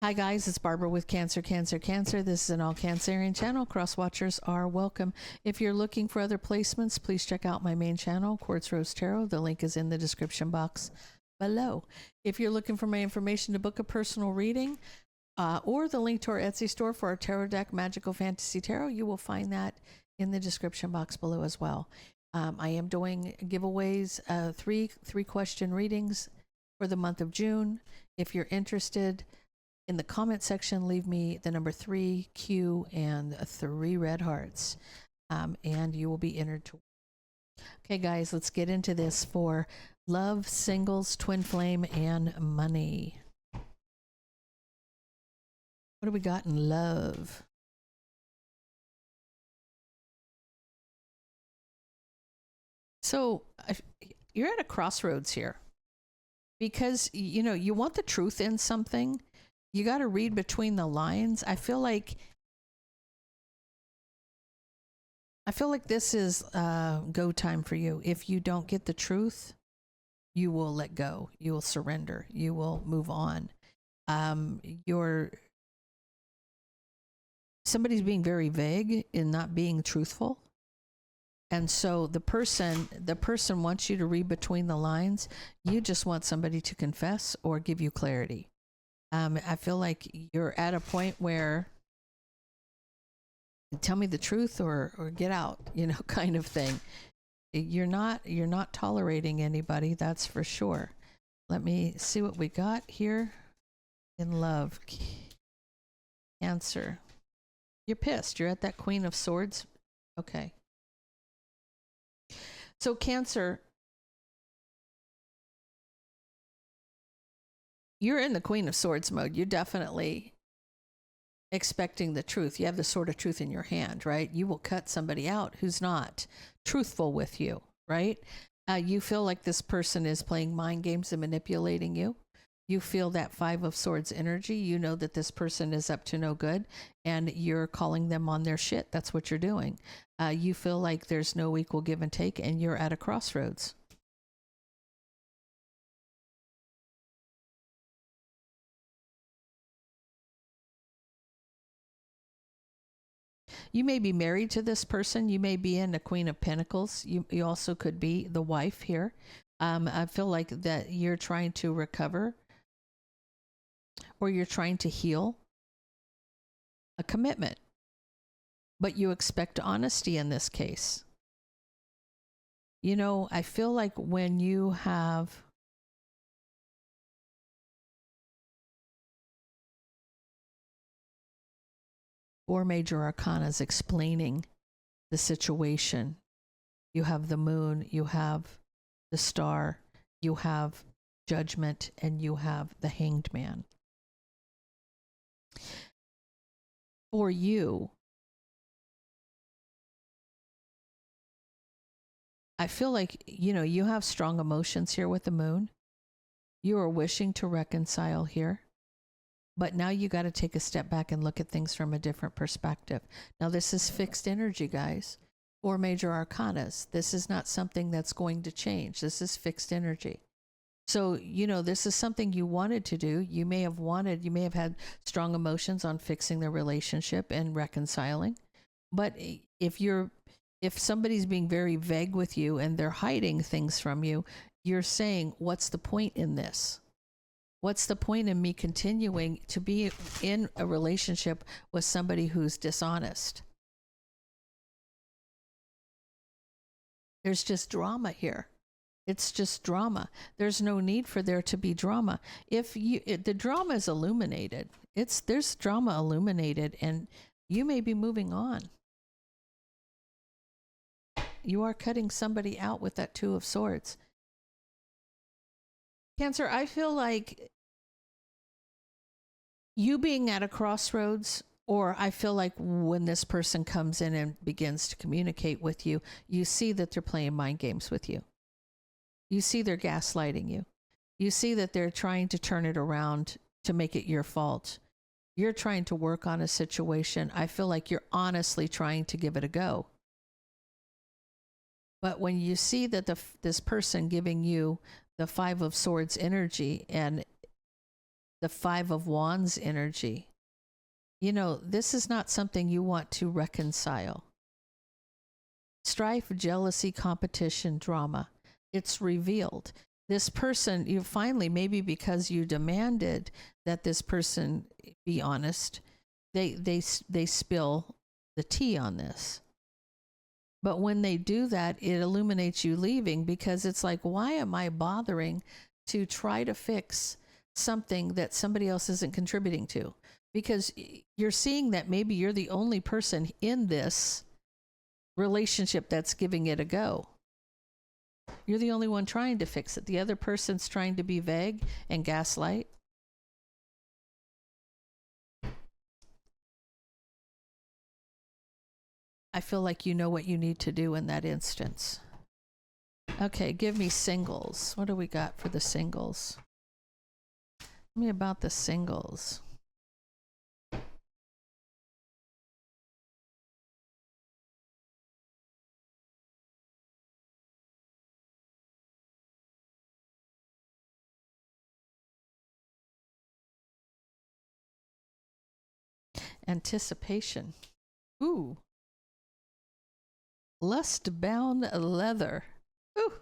Hi guys, it's Barbara with Cancer, Cancer, Cancer. This is an all Cancerian channel. Cross watchers are welcome. If you're looking for other placements, please check out my main channel, Quartz Rose Tarot. The link is in the description box below. If you're looking for my information to book a personal reading, or the link to our Etsy store for our tarot deck, Magical Fantasy Tarot, you will find that in the description box below as well. I am doing giveaways, three question readings for the month of June. If you're interested, in the comment section, leave me the number 3, Q, and 3 red hearts, and you will be entered to. Okay, guys, let's get into this for love, singles, twin flame, and money. What do we got in love? So you're at a crossroads here because, you know, you want the truth in something. You got to read between the lines. I feel like this is go time for you. If you don't get the truth, you will let go. You will surrender. You will move on. Somebody's being very vague in not being truthful. And so the person wants you to read between the lines. You just want somebody to confess or give you clarity. I feel like you're at a point where tell me the truth or get out, you know, kind of thing. You're not tolerating anybody, that's for sure. Let me see what we got here in love. Cancer. You're pissed. You're at that Queen of Swords. Okay. So Cancer, you're in the Queen of Swords mode. You're definitely expecting the truth. You have the sword of truth in your hand, right? You will cut somebody out who's not truthful with you, right? You feel like this person is playing mind games and manipulating you. You feel that 5 of Swords energy. You know that this person is up to no good and you're calling them on their shit. That's what you're doing. You feel like there's no equal give and take and you're at a crossroads. You may be married to this person. You may be in the Queen of Pentacles. You also could be the wife here. I feel like that you're trying to recover or you're trying to heal a commitment, but you expect honesty in this case. You know, I feel like when you have four major arcanas explaining the situation, you have the moon, you have the star, you have judgment, and you have the hanged man. For you, I feel like, you know, you have strong emotions here with the moon. You are wishing to reconcile here. But now you got to take a step back and look at things from a different perspective. Now, this is fixed energy, guys. 4 major arcanas. This is not something that's going to change. This is fixed energy. So, you know, this is something you wanted to do. You may have had strong emotions on fixing the relationship and reconciling. But if somebody's being very vague with you and they're hiding things from you, you're saying, what's the point in this? What's the point in me continuing to be in a relationship with somebody who's dishonest? There's just drama here. It's just drama. There's no need for there to be drama. The drama is illuminated. There's drama illuminated, and you may be moving on. You are cutting somebody out with that 2 of Swords. Cancer, I feel like you being at a crossroads, or I feel like when this person comes in and begins to communicate with you, you see that they're playing mind games with you. You see they're gaslighting you. You see that they're trying to turn it around to make it your fault. You're trying to work on a situation. I feel like you're honestly trying to give it a go. But when you see that this person giving you the 5 of Swords energy and the Five of Wands energy. You know, this is not something you want to reconcile. Strife, jealousy, competition, drama. It's revealed. This person, you finally, maybe because you demanded that this person be honest, they spill the tea on this. But when they do that, it illuminates you leaving, because it's like, why am I bothering to try to fix something that somebody else isn't contributing to? Because you're seeing that maybe you're the only person in this relationship that's giving it a go. You're the only one trying to fix it. The other person's trying to be vague and gaslight. I feel like you know what you need to do in that instance. Okay, give me singles. What do we got for the singles? Tell me about the singles. Anticipation. Ooh. Lust-bound leather. Ooh.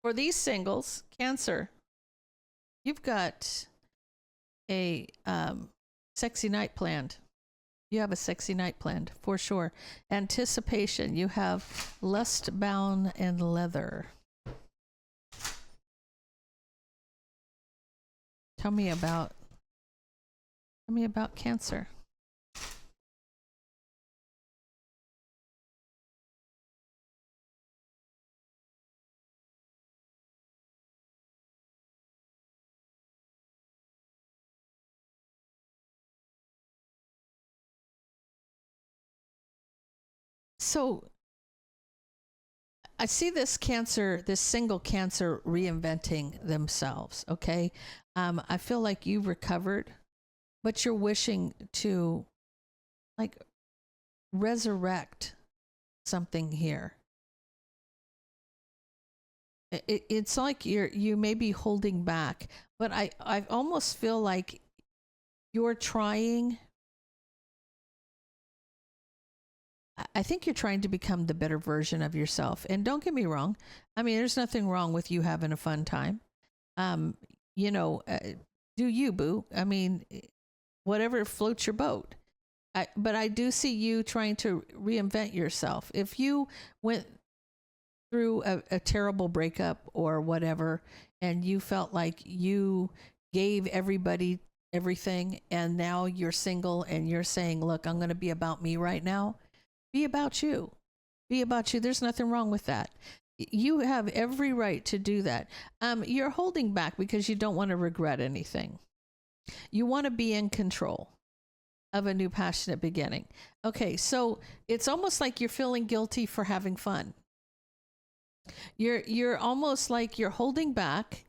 For these singles, Cancer, you've got a sexy night planned. You have a sexy night planned, for sure. Anticipation. You have lust-bound and leather. Tell me about Cancer. So I see this single Cancer reinventing themselves. Okay. I feel like you've recovered, but you're wishing to like resurrect something here. It's like you may be holding back, but I almost feel like you're trying. I think you're trying to become the better version of yourself. And don't get me wrong. I mean, there's nothing wrong with you having a fun time. You know, do you, boo? I mean, whatever floats your boat. But I do see you trying to reinvent yourself. If you went through a terrible breakup or whatever, and you felt like you gave everybody everything, and now you're single and you're saying, look, I'm going to be about me right now. Be about you. Be about you. There's nothing wrong with that. You have every right to do that. You're holding back because you don't want to regret anything. You want to be in control of a new passionate beginning. Okay, so it's almost like you're feeling guilty for having fun. You're almost like you're holding back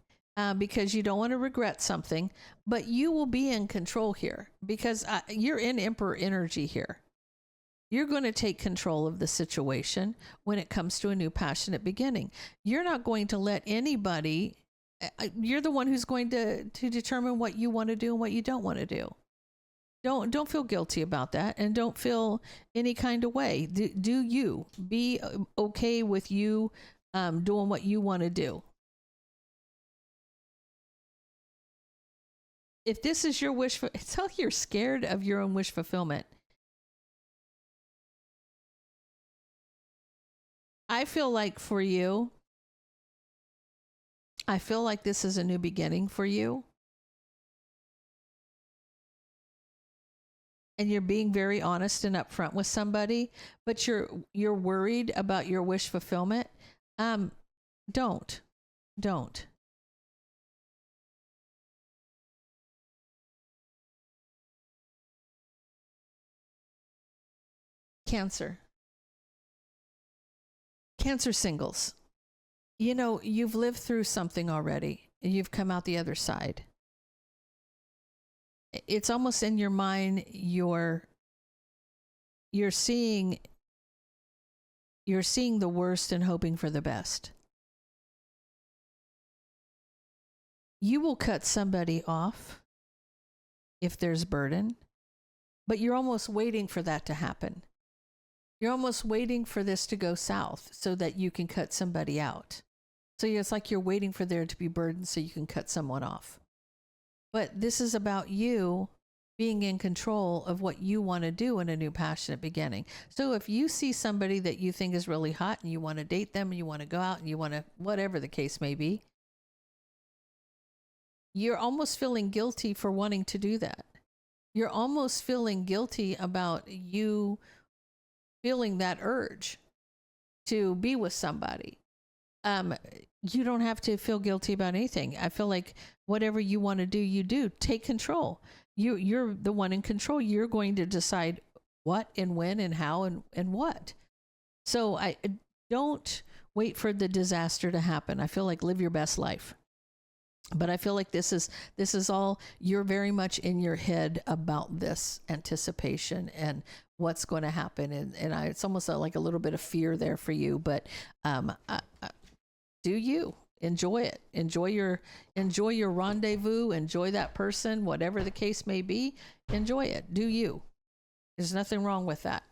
because you don't want to regret something, but you will be in control here because you're in Emperor energy here. You're going to take control of the situation when it comes to a new passionate beginning. You're not going to let anybody, you're the one who's going to determine what you want to do and what you don't want to do. Don't feel guilty about that, and don't feel any kind of way. Do you be okay with you doing what you want to do? If this is your wish, it's like you're scared of your own wish fulfillment. I feel like for you, I feel like this is a new beginning for you. And you're being very honest and upfront with somebody, but you're worried about your wish fulfillment. Don't. Cancer singles. You know, you've lived through something already. You've come out the other side. It's almost in your mind you're seeing the worst and hoping for the best. You will cut somebody off if there's burden, but you're almost waiting for that to happen. You're almost waiting for this to go south so that you can cut somebody out. So it's like you're waiting for there to be burden so you can cut someone off. But this is about you being in control of what you want to do in a new passionate beginning. So if you see somebody that you think is really hot and you want to date them and you want to go out and you want to, whatever the case may be, you're almost feeling guilty for wanting to do that. You're almost feeling guilty about you feeling that urge to be with somebody. You don't have to feel guilty about anything. I feel like whatever you want to do, you do. Take control. You're the one in control. You're going to decide what and when and how and what. So I don't wait for the disaster to happen. I feel like live your best life. But I feel like this is all, you're very much in your head about this anticipation and what's going to happen. And it's almost like a little bit of fear there for you, but do you enjoy it? Enjoy your rendezvous, enjoy that person, whatever the case may be, enjoy it. Do you? There's nothing wrong with that.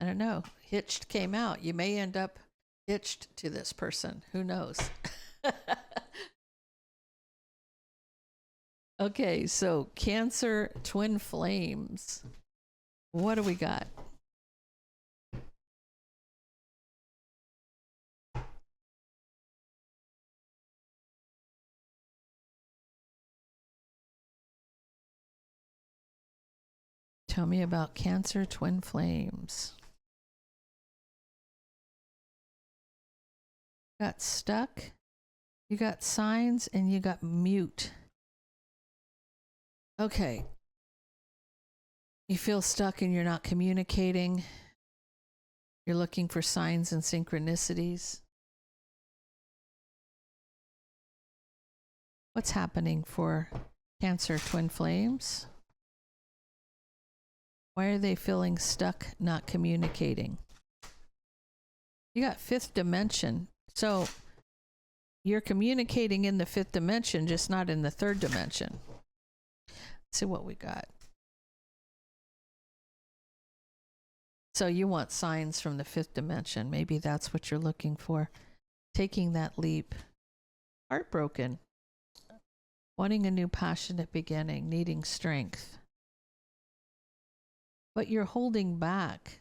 I don't know. Hitched came out. You may end up hitched to this person. Who knows? Okay, so Cancer twin flames. What do we got? Tell me about Cancer twin flames. Got stuck, you got signs, and you got mute. Okay. You feel stuck and you're not communicating. You're looking for signs and synchronicities. What's happening for Cancer twin flames? Why are they feeling stuck, not communicating? You got fifth dimension. So you're communicating in the fifth dimension, just not in the third dimension. Let's see what we got. So you want signs from the fifth dimension. Maybe that's what you're looking for. Taking that leap. Heartbroken. Wanting a new passionate beginning. Needing strength. But you're holding back.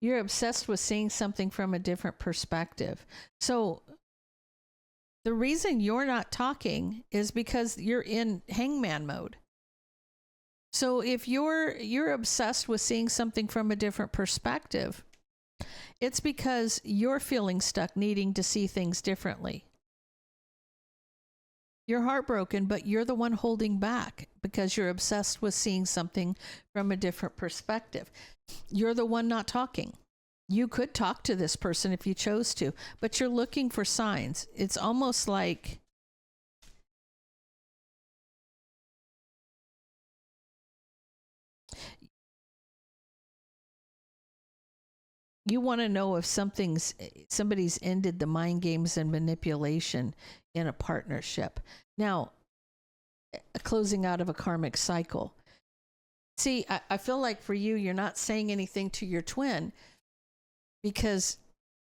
You're obsessed with seeing something from a different perspective. So the reason you're not talking is because you're in hangman mode. So if you're obsessed with seeing something from a different perspective, it's because you're feeling stuck, needing to see things differently. You're heartbroken, but you're the one holding back because you're obsessed with seeing something from a different perspective. You're the one not talking. You could talk to this person if you chose to, but you're looking for signs. It's almost like you want to know if somebody's ended the mind games and manipulation in a partnership. Now, a closing out of a karmic cycle. See, I feel like for you, you're not saying anything to your twin because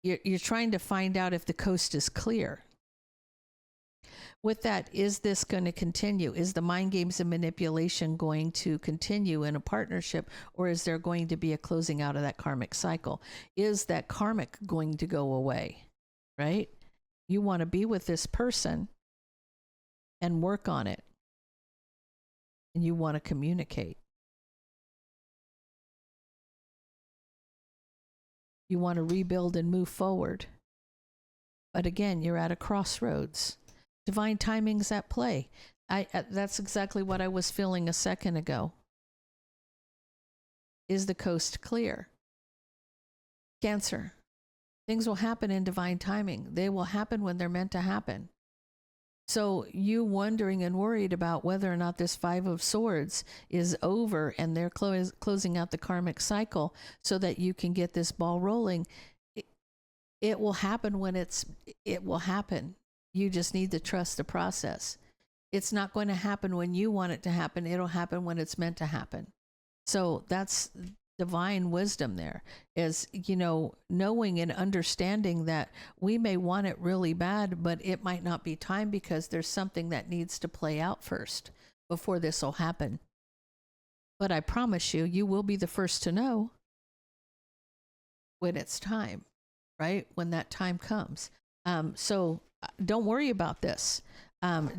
you're trying to find out if the coast is clear. With that, is this going to continue? Is the mind games and manipulation going to continue in a partnership, or is there going to be a closing out of that karmic cycle? Is that karmic going to go away, right? You want to be with this person and work on it, and you want to communicate. You want to rebuild and move forward. But again, you're at a crossroads. Divine timing's at play. That's exactly what I was feeling a second ago. Is the coast clear? Cancer. Things will happen in divine timing. They will happen when they're meant to happen. So you wondering and worried about whether or not this Five of Swords is over and they're closing out the karmic cycle so that you can get this ball rolling. It will happen when it will happen. You just need to trust the process. It's not going to happen when you want it to happen. It'll happen when it's meant to happen. So that's divine wisdom there, is, knowing and understanding that we may want it really bad, but it might not be time because there's something that needs to play out first before this will happen. But I promise you, you will be the first to know when it's time, right? When that time comes. So don't worry about this.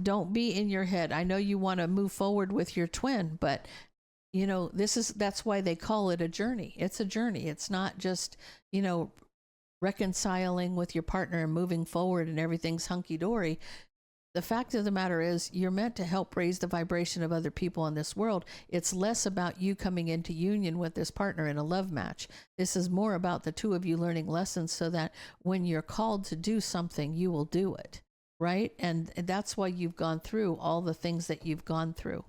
Don't be in your head. I know you want to move forward with your twin, but that's why they call it a journey. It's a journey. It's not just, reconciling with your partner and moving forward and everything's hunky dory. The fact of the matter is, you're meant to help raise the vibration of other people in this world. It's less about you coming into union with this partner in a love match. This is more about the two of you learning lessons so that when you're called to do something, you will do it, right? And that's why you've gone through all the things that you've gone through.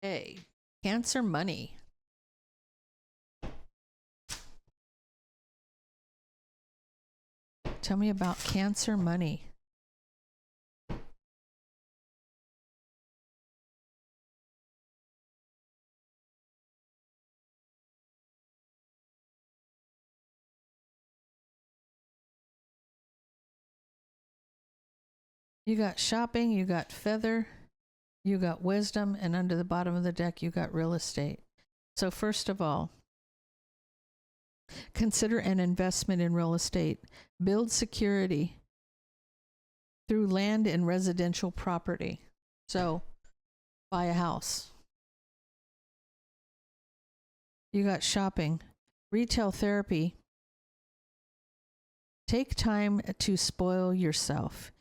Okay, Cancer money. Tell me about Cancer money. You got shopping, you got feather, you got wisdom, and under the bottom of the deck, you got real estate. So first of all, consider an investment in real estate. Build security through land and residential property. So buy a house. You got shopping, retail therapy. Take time to spoil yourself.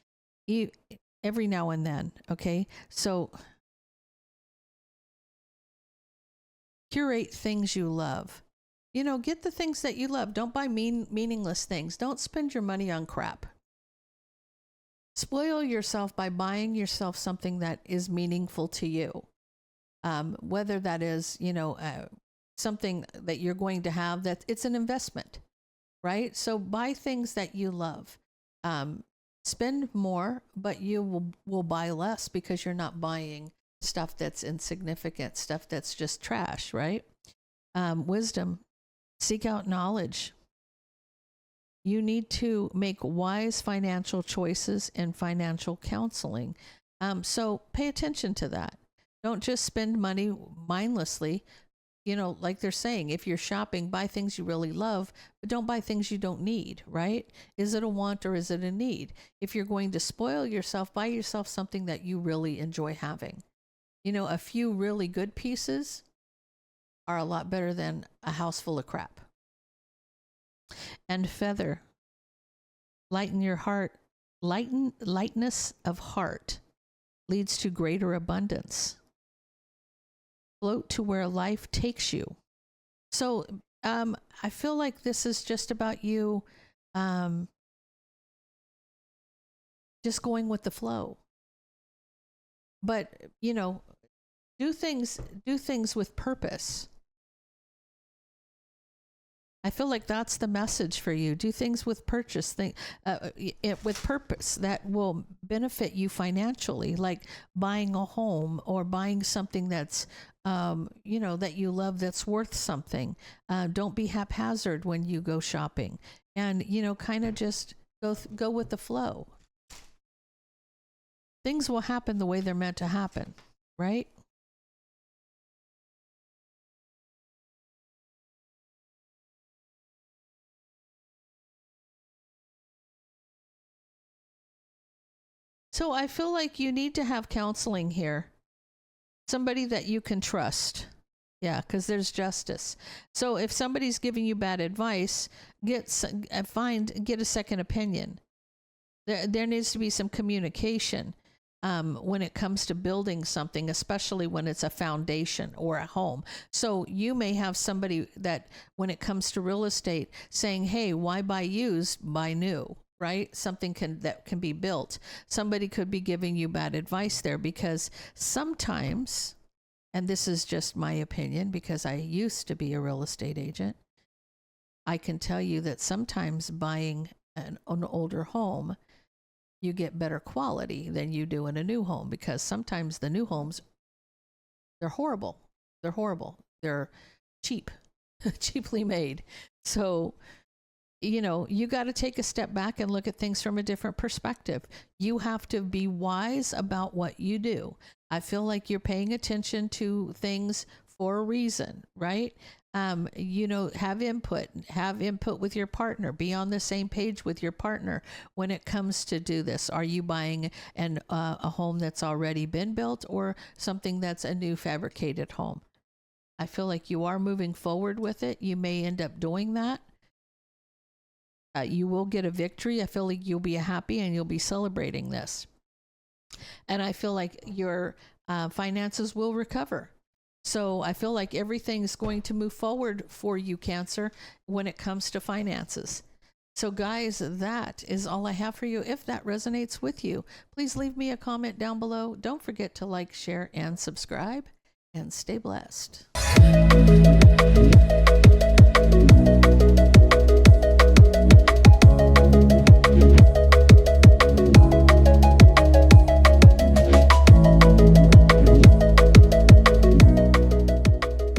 Every now and then, okay? So curate things you love. Get the things that you love. Don't buy meaningless things. Don't spend your money on crap. Spoil yourself by buying yourself something that is meaningful to you. Whether that is, something that you're going to have, that it's an investment, right? So buy things that you love. Spend more, but you will buy less because you're not buying stuff that's insignificant, stuff that's just trash, right? Wisdom, seek out knowledge. You need to make wise financial choices and financial counseling. So pay attention to that. Don't just spend money mindlessly. Like they're saying, if you're shopping, buy things you really love, but don't buy things you don't need, right? Is it a want or is it a need? If you're going to spoil yourself, buy yourself something that you really enjoy having. A few really good pieces are a lot better than a house full of crap. And feather, lighten your heart. Lightness of heart leads to greater abundance. Float to where life takes you. So I feel like this is just about you just going with the flow. But, do things with purpose. I feel like that's the message for you. Do things with purpose that will benefit you financially, like buying a home or buying something that's, that you love, that's worth something. Don't be haphazard when you go shopping, and, kind of just go with the flow. Things will happen the way they're meant to happen, right? So I feel like you need to have counseling here. Somebody that you can trust. Yeah, because there's justice. So if somebody's giving you bad advice, get a second opinion. There needs to be some communication when it comes to building something, especially when it's a foundation or a home. So you may have somebody that, when it comes to real estate, saying, hey, why buy used, buy new, right? Something that can be built. Somebody could be giving you bad advice there, because sometimes, and this is just my opinion because I used to be a real estate agent, I can tell you that sometimes buying an older home, you get better quality than you do in a new home, because sometimes the new homes, they're horrible. They're horrible. They're cheap, cheaply made. So, you know, you got to take a step back and look at things from a different perspective. You have to be wise about what you do. I feel like you're paying attention to things for a reason, right? You know, have input with your partner, be on the same page with your partner when it comes to do this. Are you buying a home that's already been built, or something that's a new fabricated home? I feel like you are moving forward with it. You may end up doing that. You will get a victory. I feel like you'll be happy and you'll be celebrating this. And I feel like your finances will recover. So I feel like everything's going to move forward for you, Cancer, when it comes to finances. So guys, that is all I have for you. If that resonates with you, please leave me a comment down below. Don't forget to like, share, and subscribe, and stay blessed.